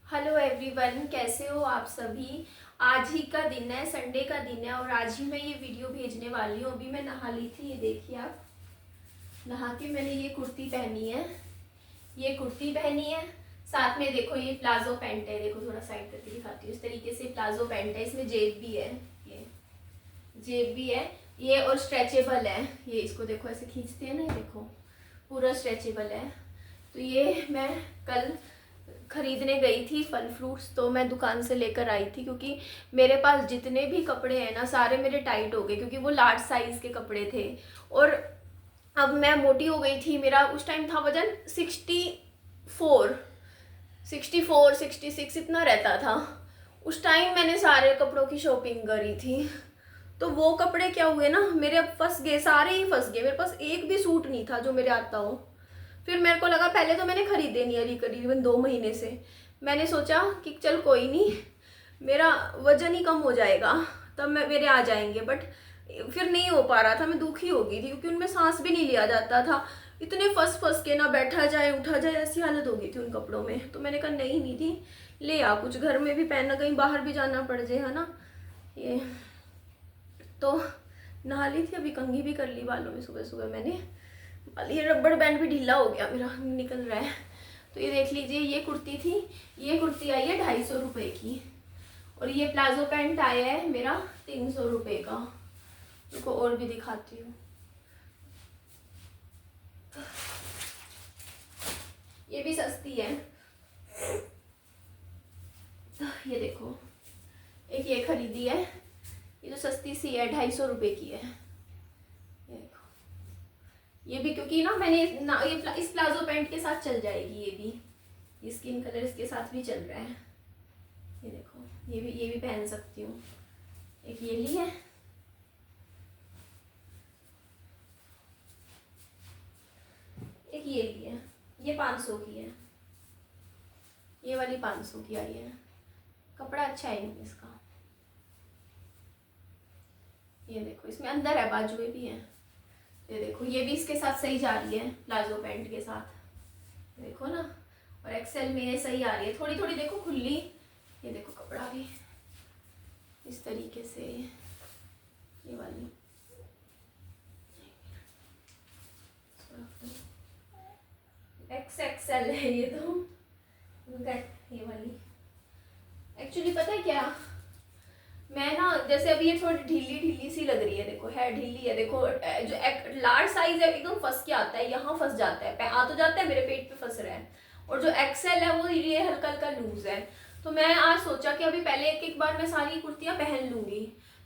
Hello everyone, कैसे हो आप सभी। आज ही का दिन है, संडे का दिन है और आज ही मैं ये वीडियो भेजने वाली हूँ। अभी मैं नहा ली थी, ये देखिए आप। नहा के मैंने ये कुर्ती पहनी है, ये कुर्ती पहनी है। साथ में देखो ये प्लाजो पैंट है, देखो थोड़ा साइड करके दिखाती हूँ। इस तरीके से प्लाजो पैंट है, इसमें जेब भी है, ये जेब भी है ये, और स्ट्रेचेबल है ये। इसको देखो ऐसे खींचते हैं ना, ये देखो पूरा स्ट्रेचेबल है। तो ये मैं कल खरीदने गई थी फल फ्रूट्स, तो मैं दुकान से लेकर आई थी क्योंकि मेरे पास जितने भी कपड़े हैं ना सारे मेरे टाइट हो गए, क्योंकि वो लार्ज साइज के कपड़े थे। और अब मैं मोटी हो गई थी, मेरा उस टाइम था वजन 64 66 इतना रहता था। उस टाइम मैंने सारे कपड़ों की शॉपिंग करी थी, तो वो कपड़े क्या हुए ना, मेरे अब फंस गए, सारे ही फंस गए। मेरे पास एक भी सूट नहीं था जो मेरे आता हो। फिर मेरे को लगा, पहले तो मैंने खरीदे नहीं अभी करीबन 2 महीने से। मैंने सोचा कि चल कोई नहीं, मेरा वजन ही कम हो जाएगा तब मैं मेरे आ जाएंगे। बट फिर नहीं हो पा रहा था, मैं दुखी हो गई थी क्योंकि उनमें सांस भी नहीं लिया जाता था। इतने फंस के ना बैठा जाए उठा जाए, ऐसी हालत हो गई थी उन कपड़ों में। तो मैंने कहा नहीं निधि, ले आ कुछ, घर में भी पहनना, कहीं बाहर भी जाना पड़ जाए, है ना। ये तो नहा ली थी, अभी कंघी भी कर ली बालों में सुबह सुबह मैंने। ये रबड़ बैंड भी ढीला हो गया मेरा, निकल रहा है। तो ये देख लीजिए, ये कुर्ती थी, ये कुर्ती आई है 250 रुपये की, और ये प्लाजो पैंट आया है मेरा 300 रुपये का। इसको और भी दिखाती हूँ, ये भी सस्ती है। ये देखो, एक ये खरीदी है, ये जो सस्ती सी है 250 रुपये की है। ये देखो, ये भी क्योंकि ना मैंने ना, ये इस प्लाजो पैंट के साथ चल जाएगी। ये स्किन कलर इसके साथ भी चल रहा है। ये देखो, ये भी पहन सकती हूँ। एक ये ली है, एक ये ली है, ये 500 की है, ये वाली 500 की आई है। कपड़ा अच्छा है इसका। ये देखो, इसमें अंदर है, बाजुएं भी हैं। ये देखो, ये भी इसके साथ सही जा रही है प्लाजो पैंट के साथ, देखो ना। और एक्सेल में सही आ रही है, थोड़ी थोड़ी देखो खुली। ये देखो कपड़ा भी इस तरीके से, ये वाली XXL है ये तो। ये वाली एक्चुअली पता है क्या, मैं ना जैसे अभी ये थोड़ी ढीली ढीली सी लग रही है, देखो है ढीली है। देखो जो लार्ज साइज है एकदम फंस के आता है, यहाँ फंस जाता है, आ तो जाता है, मेरे पेट पे फंस रहा है। और जो एक्सेल है वो ये हल्का हल्का लूज है। तो मैं आज सोचा कि अभी पहले एक बार मैं सारी कुर्तियाँ पहन लूंगी,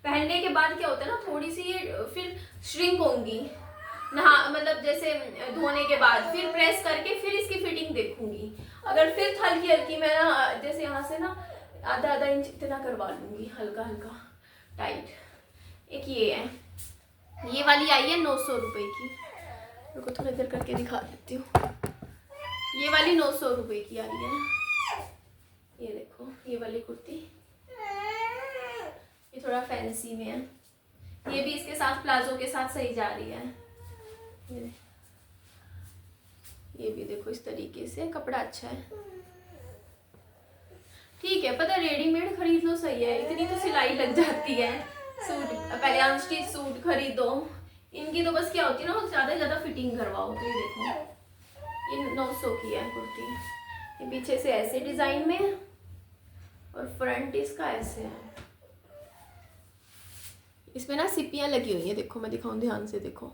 पहनने के बाद क्या होता है ना, थोड़ी सी ये फिर श्रिंक होंगी, नहा मतलब जैसे धोने के बाद फिर प्रेस करके फिर इसकी फिटिंग देखूंगी। अगर फिर हल्की हल्की मैं ना जैसे यहाँ से ना आधा इंच इतना करवा लूंगी, हल्का हल्का टाइट। एक ये है, ये वाली आई है 900 रुपये की। मेरे को थोड़ा इधर करके दिखा देती हूँ। ये वाली 900 रुपये की आई है। ये देखो, ये वाली कुर्ती, ये थोड़ा फैंसी में है। ये भी इसके साथ प्लाजो के साथ सही जा रही है। ये भी देखो इस तरीके से, कपड़ा अच्छा है, ठीक है। पता है, रेडीमेड खरीद लो सही है, इतनी तो सिलाई लग जाती है। सूट पहले अनस्टिच सूट खरीदो, इनकी तो बस क्या होती है ना, ज्यादा फिटिंग करवाओ। तो ये देखो, ये 900 की है कुर्ती। ये पीछे से ऐसे डिजाइन में और फ्रंट इसका ऐसे है। इसमें ना सिपियां लगी हुई है, देखो मैं दिखाऊं ध्यान से, देखो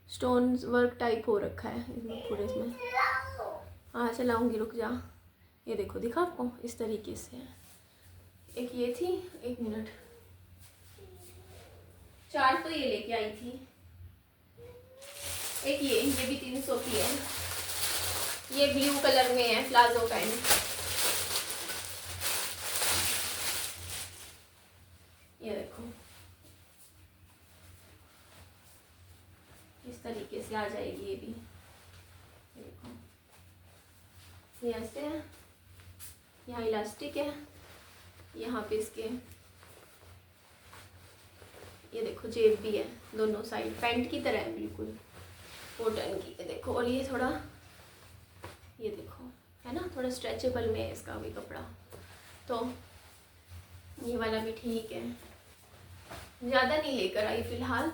स्टोन वर्क टाइप हो रखा है इसमें पूरे इसमें। हाँ चलाऊंगी, रुक जा। ये देखो, दिखा आपको, इस तरीके से है। एक ये थी, 1 मिनट, 4 तो ये लेके आई थी। एक ये भी 300 की है। ये ब्लू कलर में है, प्लाजो पैंट। ये देखो इस तरीके से आ जाएगी ये भी। ये देखो, ये ऐसे है, यहाँ इलास्टिक है, यहाँ पे इसके ये देखो जेब भी है दोनों साइड, पैंट की तरह है बिल्कुल, कॉटन की। ये देखो, और ये थोड़ा, ये देखो है ना, थोड़ा स्ट्रेचेबल में है इसका भी कपड़ा। तो ये वाला भी ठीक है, ज़्यादा नहीं लेकर आई फ़िलहाल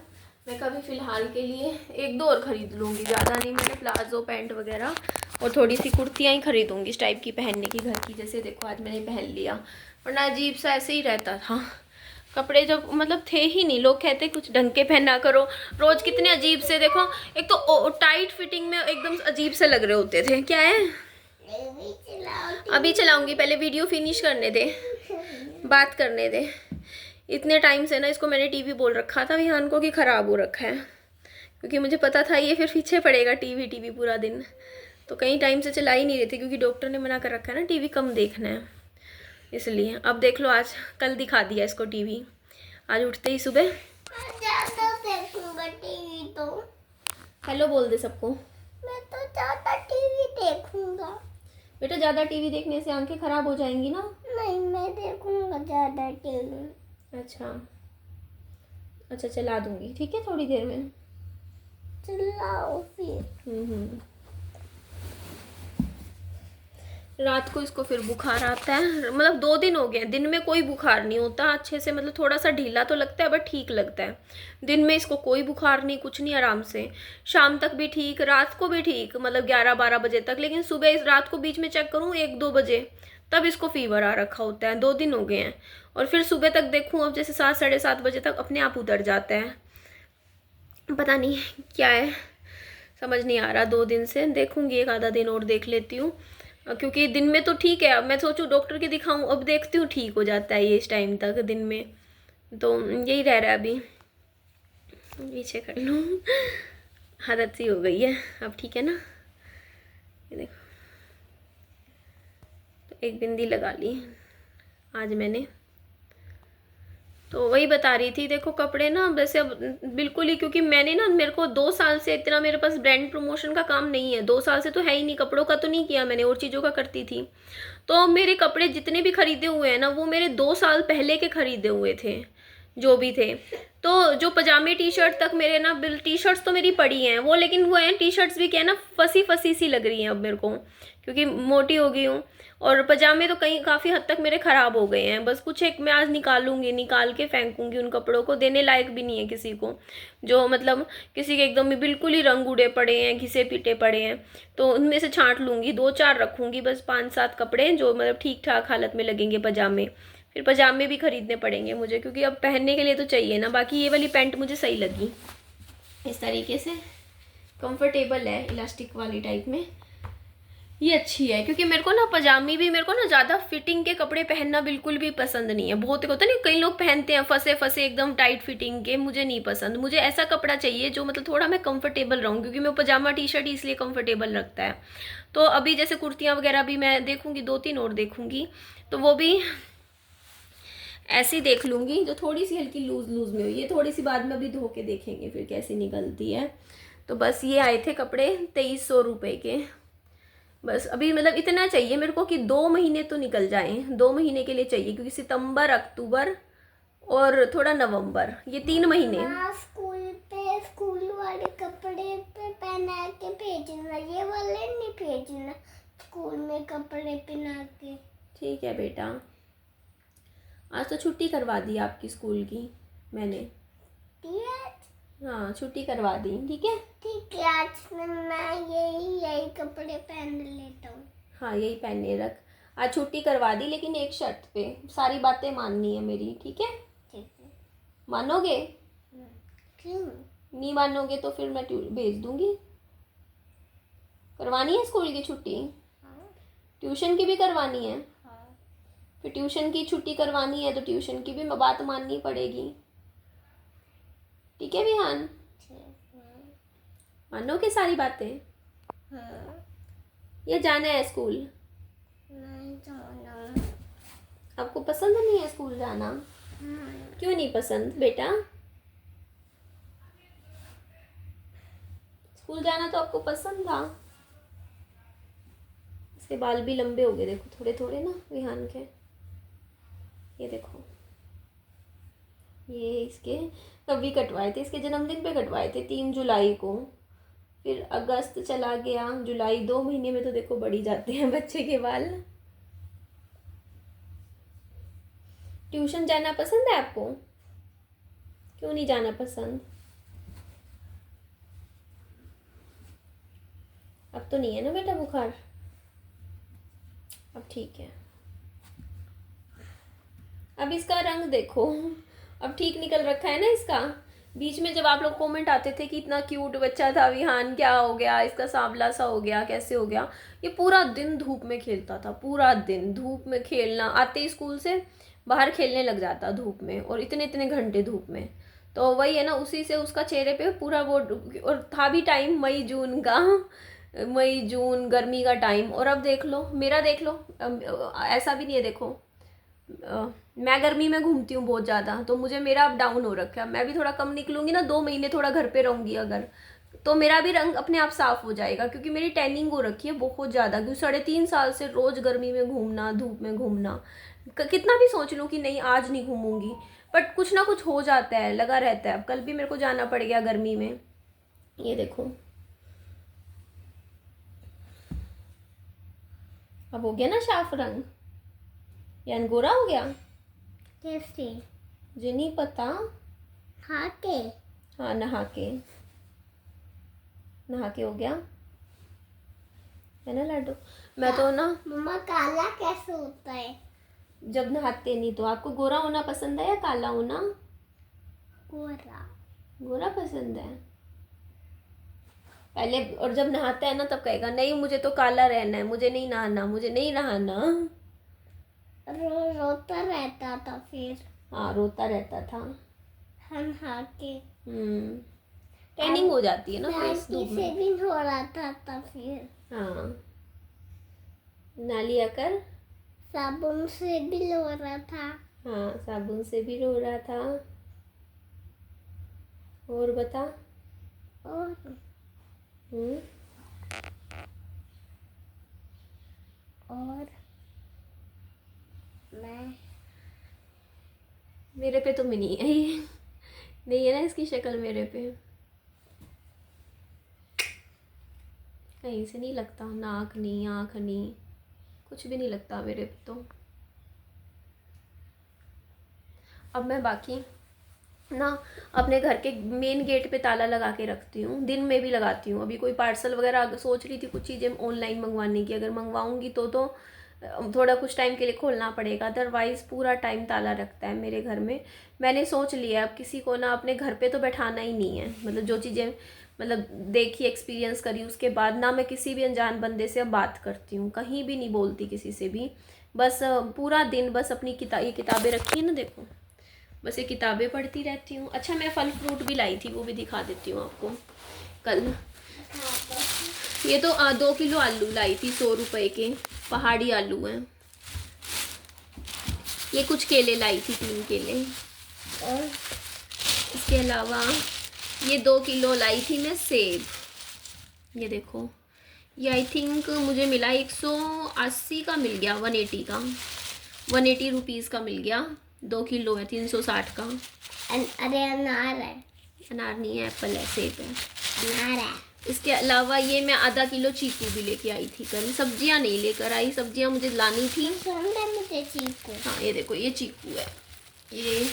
मैं। कभी फ़िलहाल के लिए एक दो और ख़रीद लूँगी, ज़्यादा नहीं। मैंने प्लाजो पैंट वगैरह और थोड़ी सी कुर्तियाँ ही ख़रीदूँगी इस टाइप की पहनने की, घर की। जैसे देखो आज मैंने पहन लिया, वरना अजीब सा ऐसे ही रहता था। कपड़े जब मतलब थे ही नहीं, लोग कहते कुछ ढंग के पहना करो, रोज़ कितने अजीब से। देखो एक तो टाइट फिटिंग में एकदम अजीब से लग रहे होते थे। क्या है? अभी चलाऊँगी, पहले वीडियो फिनिश करने दे, बात करने दे। इतने टाइम से ना इसको मैंने टीवी बोल रखा था विहान को कि ख़राब हो रखा है, क्योंकि मुझे पता था ये फिर पीछे पड़ेगा टीवी पूरा दिन। तो कई टाइम से चला ही नहीं रही थी, क्योंकि डॉक्टर ने मना कर रखा है ना टीवी कम देखना है, इसलिए। अब देख लो, आज कल दिखा दिया इसको टीवी, आज उठते ही सुबह। ज़्यादा देखूंगा टीवी तो। हेलो बोल दे सबको। मैं तो ज़्यादा टीवी देखूंगा। बेटा ज़्यादा टीवी देखने से आंखें ख़राब हो जाएंगी ना। नहीं, मैं देखूंगा ज़्यादा टीवी। अच्छा चला दूंगी, ठीक है, थोड़ी देर में। चलाओ फिर। रात को इसको फिर बुखार आता है, मतलब 2 दिन हो गए, दिन में कोई बुखार नहीं होता अच्छे से, मतलब थोड़ा सा ढीला तो लगता है बट ठीक लगता है। दिन में इसको कोई बुखार नहीं, कुछ नहीं, आराम से। शाम तक भी ठीक, रात को भी ठीक, मतलब 11-12 बजे तक। लेकिन सुबह इस रात को बीच में चेक करूँ 1-2 बजे, तब इसको फीवर आ रखा होता है। 2 दिन हो गए हैं। और फिर सुबह तक देखूँ, अब जैसे 7-7:30 बजे तक अपने आप उतर जाता है। पता नहीं क्या है, समझ नहीं आ रहा। 2 दिन से देखूंगी, एक आधा दिन और देख लेती हूँ, क्योंकि दिन में तो ठीक है। अब मैं सोचूं डॉक्टर के दिखाऊं, अब देखती हूँ ठीक हो जाता है ये इस टाइम तक दिन में। तो यही रह रहा है अभी। पीछे कर लूँ, आदत सी हो गई है अब, ठीक है ना। ये देखो, तो एक बिंदी लगा ली आज मैंने। तो वही बता रही थी, देखो कपड़े ना वैसे अब बिल्कुल ही, क्योंकि मैंने ना, मेरे को 2 साल से इतना मेरे पास ब्रांड प्रमोशन का काम नहीं है। 2 साल से तो है ही नहीं, कपड़ों का तो नहीं किया मैंने, और चीज़ों का करती थी। तो मेरे कपड़े जितने भी खरीदे हुए हैं ना, वो मेरे 2 साल पहले के खरीदे हुए थे, जो भी थे। तो जो पजामे टी शर्ट तक मेरे ना, बिल टी शर्ट्स तो मेरी पड़ी हैं वो, लेकिन वो हैं टी शर्ट्स भी क्या है ना, फंसी फंसी सी लग रही हैं अब मेरे को, क्योंकि मोटी हो गई हूँ। और पजामे तो कहीं काफ़ी हद तक मेरे ख़राब हो गए हैं। बस कुछ एक मैं आज निकालूंगी, निकाल के फेंकूंगी, उन कपड़ों को देने लायक भी नहीं है किसी को। जो मतलब किसी के एकदम बिल्कुल ही रंग उड़े पड़े हैं, घिसे पीटे पड़े हैं, तो उनमें से छांट लूँगी। 2-4 रखूँगी बस, 5-7 कपड़े जो मतलब ठीक ठाक हालत में लगेंगे पजामे। फिर पजामे भी खरीदने पड़ेंगे मुझे, क्योंकि अब पहनने के लिए तो चाहिए ना। बाकी ये वाली पैंट मुझे सही लगी, इस तरीके से कंफर्टेबल है, इलास्टिक वाली टाइप में, ये अच्छी है। क्योंकि मेरे को ना पजामी भी, मेरे को ना ज़्यादा फिटिंग के कपड़े पहनना बिल्कुल भी पसंद नहीं है। बहुत होता है नहीं, कई लोग पहनते हैं फंसे फंसे एकदम टाइट फिटिंग के, मुझे नहीं पसंद। मुझे ऐसा कपड़ा चाहिए जो मतलब थोड़ा मैं कंफर्टेबल रहूँ, क्योंकि मैं पजामा टी शर्ट इसलिए कंफर्टेबल रखता है। तो अभी जैसे कुर्तियाँ वगैरह भी मैं देखूँगी, 2-3 और देखूँगी, तो वो भी ऐसी देख लूँगी जो थोड़ी सी हल्की लूज में हुई। ये थोड़ी सी बाद में अभी धो के देखेंगे फिर कैसी निकलती है। तो बस ये आए थे कपड़े 2300 रुपये के। बस अभी मतलब इतना चाहिए मेरे को कि 2 महीने तो निकल जाएं, 2 महीने के लिए चाहिए, क्योंकि सितंबर, अक्टूबर और थोड़ा नवंबर, ये 3 महीने। स्कूल वाले कपड़े पे पहना के भेजना, ये वाले नहीं भेजना, स्कूल में कपड़े पहना के। ठीक है बेटा, आज तो छुट्टी करवा दी आपकी स्कूल की मैंने। हाँ छुट्टी करवा दी, ठीक है। ठीक है, आज मैं यही कपड़े पहन लेता हूँ। हाँ यही पहने रख, आज छुट्टी करवा दी, लेकिन एक शर्त पे, सारी बातें माननी है मेरी, ठीक है। ठीक है। मानोगे? क्यों नहीं मानोगे तो फिर मैं भेज दूंगी। करवानी है स्कूल की छुट्टी? हाँ। ट्यूशन की भी करवानी है? हाँ। फिर ट्यूशन की छुट्टी करवानी है तो ट्यूशन की भी बात माननी पड़ेगी, ठीक है विहान? मानोगे सारी बातें? हाँ। ये जाना है स्कूल? नहीं जाना। आपको पसंद नहीं है स्कूल जाना? हाँ। क्यों नहीं पसंद बेटा? स्कूल जाना तो आपको पसंद था। इसके बाल भी लंबे हो गए देखो, थोड़े थोड़े ना विहान के, ये देखो, ये इसके कभी कटवाए थे, इसके जन्मदिन पे कटवाए थे 3 जुलाई को। फिर अगस्त चला गया, जुलाई, 2 महीने में तो देखो बढ़ ही जाते हैं बच्चे के बाल। ट्यूशन जाना पसंद है आपको? क्यों नहीं जाना पसंद? अब तो नहीं है ना बेटा बुखार? अब ठीक है। अब इसका रंग देखो, अब ठीक निकल रखा है ना इसका। बीच में जब आप लोग कमेंट आते थे कि इतना क्यूट बच्चा था विहान, क्या हो गया इसका, सांवला सा हो गया, कैसे हो गया, ये पूरा दिन धूप में खेलता था, पूरा दिन धूप में खेलना, आते ही स्कूल से बाहर खेलने लग जाता धूप में, और इतने इतने घंटे धूप में। तो वही है ना, उसी से उसका चेहरे पे पूरा वो, और था भी टाइम मई जून का, मई जून गर्मी का टाइम, और अब देख लो मेरा, देख लो ऐसा भी नहीं है। देखो मैं गर्मी में घूमती हूँ बहुत ज़्यादा, तो मुझे मेरा अब डाउन हो रखा है। मैं भी थोड़ा कम निकलूंगी ना, 2 महीने थोड़ा घर पे रहूंगी अगर, तो मेरा भी रंग अपने आप साफ हो जाएगा, क्योंकि मेरी टैनिंग हो रखी है बहुत ज़्यादा, क्योंकि 3.5 साल से रोज़ गर्मी में घूमना, धूप में घूमना, कितना भी सोच लूँ कि नहीं आज नहीं घूमूंगी, बट कुछ ना कुछ हो जाता है, लगा रहता है। अब कल भी मेरे को जाना पड़ गया गर्मी में, ये देखो अब हो गया ना साफ रंग, या गोरा हो गया। कैसे? मुझे नहीं पता। हाँ के? हाँ नहा के, नहा के हो गया है ना लाडू। मैं तो ना, मम्मा काला कैसे होता है? जब नहाते नहीं। तो आपको गोरा होना पसंद है या काला होना? गोरा। गोरा पसंद है पहले, और जब नहाता है ना तब कहेगा नहीं मुझे तो काला रहना है, मुझे नहीं नहाना, मुझे नहीं नहाना। रोता रहता था फिर। हाँ रोता रहता था। हम हाँ के। टैनिंग हो जाती है ना फेस धूप से में। भी हो रहा था फिर। हाँ नाली आकर साबुन से भी हो रहा था। हाँ साबुन से भी रो रहा था। और बता। और और मैं, मेरे पे तो मिनी है ये, नहीं है ना इसकी शक्ल मेरे पे, कहीं से नहीं लगता, नाक नहीं, आँख नहीं, कुछ भी नहीं लगता मेरे पे तो। अब मैं बाकी ना अपने घर के मेन गेट पे ताला लगा के रखती हूँ, दिन में भी लगाती हूँ। अभी कोई पार्सल वगैरह सोच रही थी कुछ चीज़ें ऑनलाइन मंगवाने की, अगर मंगवाऊँगी तो थोड़ा कुछ टाइम के लिए खोलना पड़ेगा, अदरवाइज़ पूरा टाइम ताला रखता है मेरे घर में। मैंने सोच लिया अब किसी को ना अपने घर पे तो बैठाना ही नहीं है, मतलब जो चीज़ें मतलब देखी एक्सपीरियंस करी उसके बाद ना मैं किसी भी अनजान बंदे से अब बात करती हूँ, कहीं भी नहीं बोलती किसी से भी। बस पूरा दिन बस अपनी ये किताबें रखी है ना, देखो बस ये किताबें पढ़ती रहती हूँ। अच्छा मैं फल फ्रूट भी लाई थी, वो भी दिखा देती हूँ आपको कल। ये तो 2 किलो आलू लाई थी, 100 रुपए के पहाड़ी आलू हैं। ये कुछ केले लाई थी, 3 केले। और इसके अलावा ये 2 किलो लाई थी मैं सेब, ये देखो ये आई थिंक मुझे मिला 180 का मिल गया, 180 का, 180 रुपीज़ का मिल गया। 2 किलो है, 360 का। अरे अनार है। अनार नहीं है, एप्पल है, सेब है। अनार है। इसके अलावा ये मैं आधा किलो चीकू भी लेके आई थी कल। सब्जियां नहीं लेकर आई, सब्जियां मुझे लानी थी। मुझे चीकू। हाँ ये देखो ये चीकू है, ये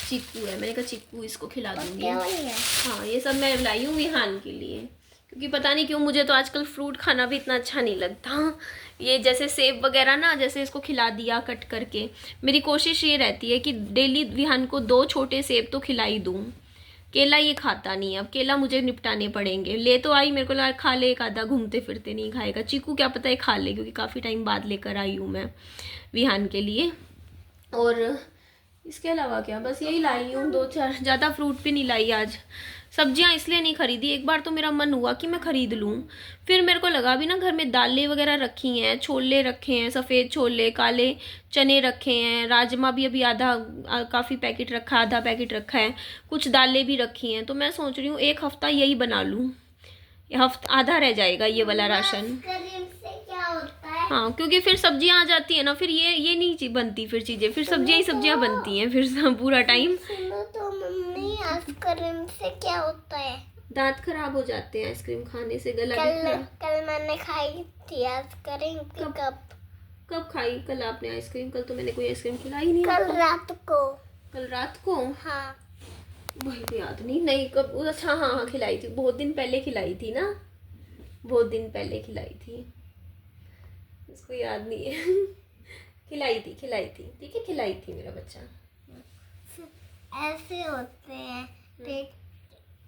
चीकू है, मैंने कहा चीकू इसको खिला दूंगी। हाँ ये सब मैं लाई हूँ विहान के लिए, क्योंकि पता नहीं क्यों मुझे तो आजकल फ्रूट खाना भी इतना अच्छा नहीं लगता। ये जैसे सेब वगैरह ना, जैसे इसको खिला दिया कट करके, मेरी कोशिश ये रहती है कि डेली विहान को 2 छोटे सेब तो खिला ही दूँ। केला ये खाता नहीं है, अब केला मुझे निपटाने पड़ेंगे। ले तो आई, मेरे को लगा खा ले, एक आधा घूमते फिरते नहीं खाएगा। चीकू क्या पता है खा ले, क्योंकि काफ़ी टाइम बाद लेकर आई हूँ मैं विहान के लिए। और इसके अलावा क्या, बस यही लाई हूँ 2-4, ज़्यादा फ्रूट भी नहीं लाई आज। सब्जियां इसलिए नहीं खरीदी, एक बार तो मेरा मन हुआ कि मैं ख़रीद लूँ, फिर मेरे को लगा भी ना घर में दालें वगैरह रखी हैं, छोले रखे हैं, सफ़ेद छोले, काले चने रखे हैं, राजमा भी अभी काफ़ी पैकेट रखा है, आधा पैकेट रखा है, कुछ दालें भी रखी हैं। तो मैं सोच रही हूँ एक हफ़्ता यही बना लूँ, हफ्ता आधा रह जाएगा ये वाला राशन। हाँ क्योंकि फिर सब्जियां आ जाती है ना, फिर ये नहीं बनती फिर चीज़ें, फिर सब्जियां ही सब्जियां बनती हैं फिर पूरा टाइम। सुनो तो मम्मी, आइसक्रीम से क्या होता है? दांत खराब हो जाते हैं आइसक्रीम खाने से, गला कल मैंने खाई थी आइसक्रीम की कप। कब खाई कल आपने आइसक्रीम? कल तो मैंने कोई आइसक्रीम खिलाई नहीं कल आपको। रात को। कल रात को? हाँ वही तो याद नहीं। नहीं कब? अच्छा हाँ हाँ खिलाई थी, बहुत दिन पहले खिलाई थी ना, बहुत दिन पहले खिलाई थी, इसको याद नहीं है। खिलाई थी ठीक है, खिलाई थी मेरा बच्चा। ऐसे होते हैं, पेट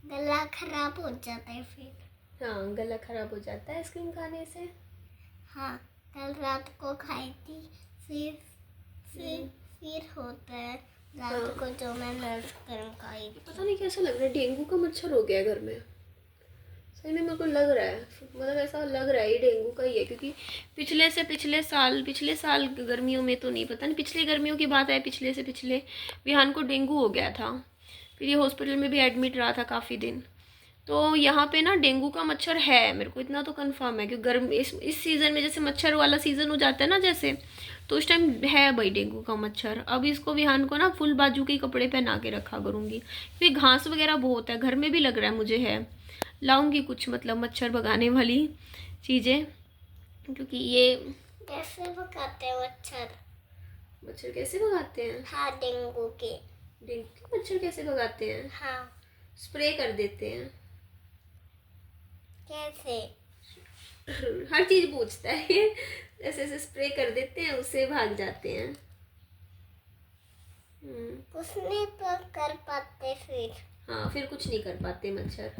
गला खराब हो जाता है फिर। हाँ गला खराब हो जाता है आइसक्रीम खाने से। हाँ कल रात को खाई थी, फिर होता है रात को जो मैंने आइसक्रीम खाई थी। पता नहीं कैसा लग रहा है, डेंगू का मच्छर हो गया है घर में। सही में मेरे को लग रहा है, मतलब ऐसा लग रहा है ये डेंगू का ही है, क्योंकि पिछले साल गर्मियों में तो नहीं, पता नहीं पिछले गर्मियों की बात है, पिछले से पिछले विहान को डेंगू हो गया था। फिर ये हॉस्पिटल में भी एडमिट रहा था काफ़ी दिन। तो यहाँ पे ना डेंगू का मच्छर है, मेरे को इतना तो कंफर्म है, क्योंकि गर्म इस सीज़न में जैसे मच्छर वाला सीज़न हो जाता है ना जैसे, तो उस टाइम है भाई डेंगू का मच्छर। अब इसको विहान को ना फुल बाजू के कपड़े पहना के रखा करूँगी, क्योंकि घास वगैरह बहुत है घर में, भी लग रहा है मुझे है। लाऊंगी कुछ मतलब मच्छर भगाने वाली चीज़ें, क्योंकि ये कैसे भगाते हैं मच्छर? मच्छर कैसे भगाते हैं? हाँ डेंगू के। डेंगू के मच्छर कैसे भगाते हैं? हाँ स्प्रे कर देते हैं। कैसे? हर चीज पूछता है ये। ऐसे ऐसे स्प्रे कर देते हैं, उससे भाग जाते हैं। कुछ नहीं कर पाते फिर। हाँ फिर कुछ नहीं कर पाते मच्छर।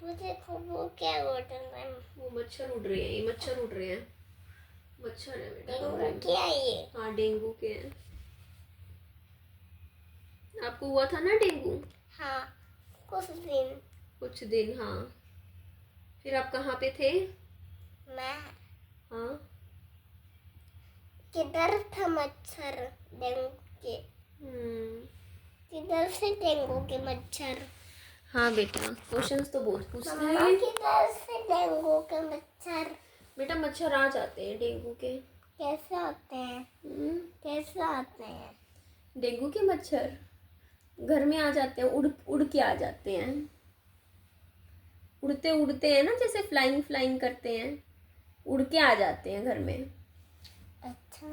वो देखो वो क्या बटन है? वो मच्छर उड़ रहे हैं, ये मच्छर उड़ रहे हैं। मच्छर है बेटा डेंगू कमरे में। क्या है ये? हाँ डेंगू के हैं। आपको हुआ था ना डेंगू? हाँ कुछ दिन। हाँ। फिर आप कहाँ पे थे? मैं हाँ किधर था मच्छर डेंगू के? किधर से डेंगू के मच्छर? हाँ बेटा क्वेश्चंस तो बहुत पूछते मम्मा हैं। किधर से डेंगू के मच्छर? बेटा मच्छर आ जाते हैं डेंगू के। कैसे होते हैं? कैसे आते हैं? डेंगू के मच्छर घर में आ जाते हैं, उड़ उड़ के आ जाते हैं। उड़ते उड़ते हैं ना, जैसे फ्लाइंग करते हैं, उड़ के आ जाते हैं घर में। अच्छा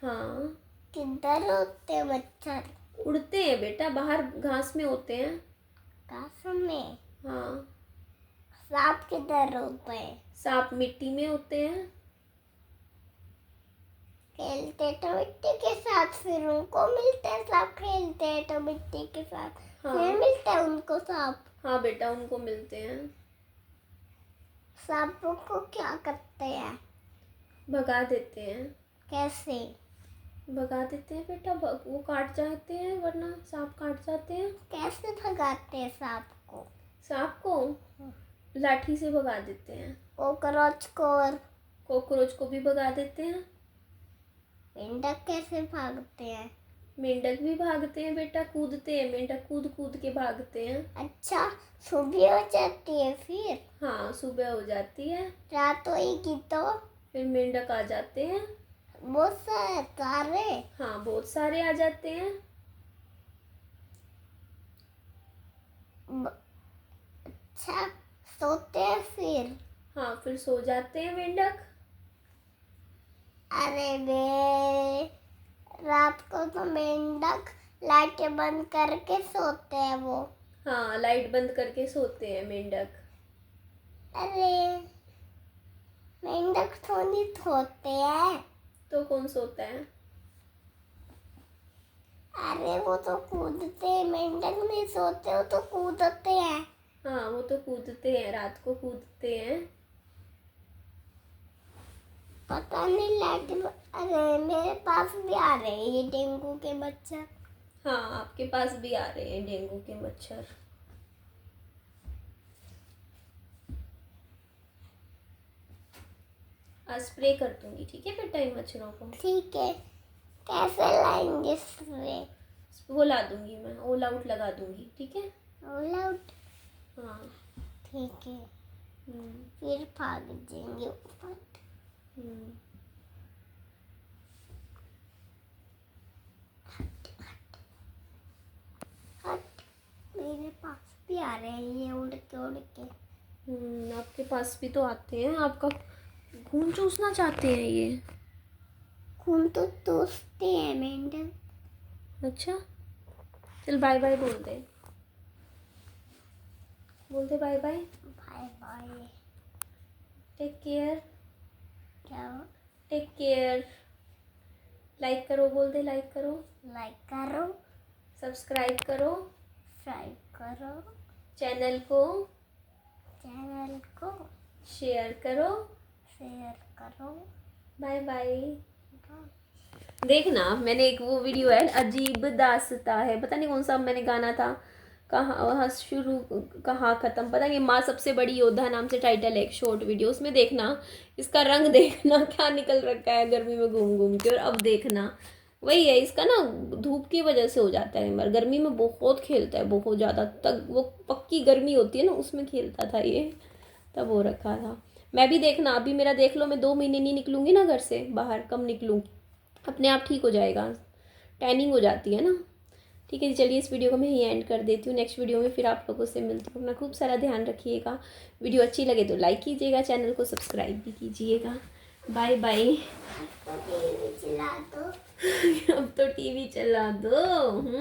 हाँ किधर होते हैं मच्छर? उड़ते हैं बेटा, बाहर घास में होते हैं। घास में? हाँ। सांप किधर होते हैं? सांप मिट्टी में होते हैं। खेलते तो मिट्टी के साथ, फिर उनको मिलते हैं सांप। खेलते हैं तो मिट्टी के साथ, हाँ। फिर मिलते हैं उनको सांप। हाँ बेटा उनको मिलते हैं। सांपों को क्या करते हैं? भगा देते हैं। कैसे? भगा देते हैं बेटा, वो काट जाते हैं, वरना सांप काट जाते हैं। कैसे भगाते हैं सांप को? सांप को लाठी से भगा देते हैं। कॉकरोच को और कॉकरोच को भी भगा देते हैं। मेंढक कैसे भागते हैं? मेंढक भी भागते हैं बेटा, कूदते हैं, मेंढक कूद कूद के भागते हैं। अच्छा सुबह हो जाती है फिर? हाँ सुबह हो जाती है, रात होएगी तो? फिर मेंढक आ जाते हैं। बहुत सारे? हाँ बहुत सारे आ जाते हैं। अच्छा सोते हैं फिर? हाँ फिर सो जाते हैं मेंढक। अरे बे, रात को तो मेंढक लाइटें बंद करके सोते हैं वो। हाँ लाइट बंद करके सोते हैं मेंढक। अरे मेंढक तो नहीं सोते हैं। तो कौन सोता है? अरे वो तो कूदते हैं, मेंढक नहीं सोते, वो तो कूदते हैं। हाँ वो तो कूदते हैं, रात को कूदते हैं। पता नहीं लाइट। अरे मेरे पास भी आ रहे हैं ये डेंगू के मच्छर। हाँ आपके पास भी आ रहे हैं डेंगू के मच्छर। आज स्प्रे कर दूंगी ठीक है बेटा इन मच्छरों को। ठीक है कैसे लाएंगे स्प्रे? वो ला दूंगी मैं, ऑल आउट लगा दूंगी ठीक है। All out? हाँ। ठीक है फिर भाग जाएंगे ऊपर। हट, मेरे पास भी आ रहे हैं ये उड़ के। आपके पास भी तो आते हैं, आपका खून चूसना चाहते हैं ये। खून तो दोस्ते हैं मेंढक। अच्छा, चल बाय बाय बोल दे, bye bye. Bye bye. Take care. क्या? Take care. लाइक करो, बोल दे लाइक करो। लाइक करो, सब्सक्राइब करो सब्सक्राइब करो, चैनल को, चैनल को शेयर करो। शेयर करो। Bye bye. देखना, मैंने एक वो वीडियो है, अजीब दास्ता है, पता नहीं कौन सा मैंने गाना था, कहाँ शुरू कहाँ ख़त्म, पता नहीं, माँ सबसे बड़ी योद्धा नाम से टाइटल है एक शॉर्ट वीडियो, उसमें देखना इसका रंग देखना क्या निकल रखा है गर्मी में घूम घूम के। और अब देखना वही है इसका ना, धूप की वजह से हो जाता है, मगर गर्मी में बहुत खेलता है, बहुत ज़्यादा, तक वो पक्की गर्मी होती है ना उसमें खेलता था ये, तब हो रखा था। मैं भी देखना, अभी मेरा देख लो, मैं 2 महीने नहीं निकलूँगी ना घर से बाहर, कम निकलूँगी, अपने आप ठीक हो जाएगा, टैनिंग हो जाती है ना। ठीक है जी, चलिए इस वीडियो को मैं यहीं एंड कर देती हूँ, नेक्स्ट वीडियो में फिर आप लोगों से मिलती हूँ। अपना खूब सारा ध्यान रखिएगा, वीडियो अच्छी लगे तो लाइक कीजिएगा, चैनल को सब्सक्राइब भी कीजिएगा। Bye bye. टीवी चला दो। अब तो टीवी चला दो।